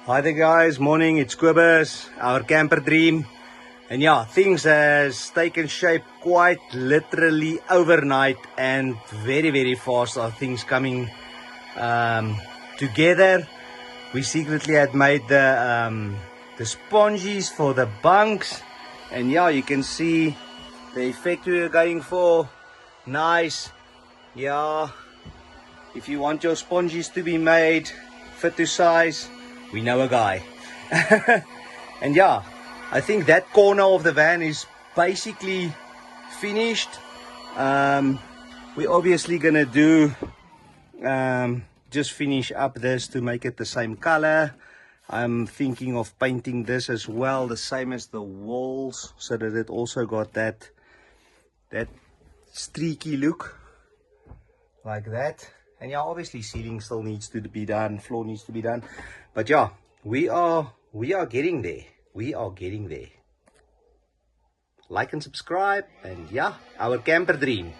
Hi there guys, morning, it's Kobus, our camper dream. And yeah, things has taken shape quite literally overnight, and very fast are things coming together. We secretly had made the sponges for the bunks, and yeah, you can see the effect we are going for. Nice. Yeah, if you want your sponges to be made fit to size, we know a guy. And yeah, I think that corner of the van is basically finished. We're obviously gonna do just finish up this to make it the same color. I'm thinking of painting this as well, the same as the walls, so that it also got that streaky look like that. And yeah, obviously ceiling still needs to be done, floor needs to be done, but yeah, we are getting there. We are getting there. Like and subscribe, and yeah, our camper dream.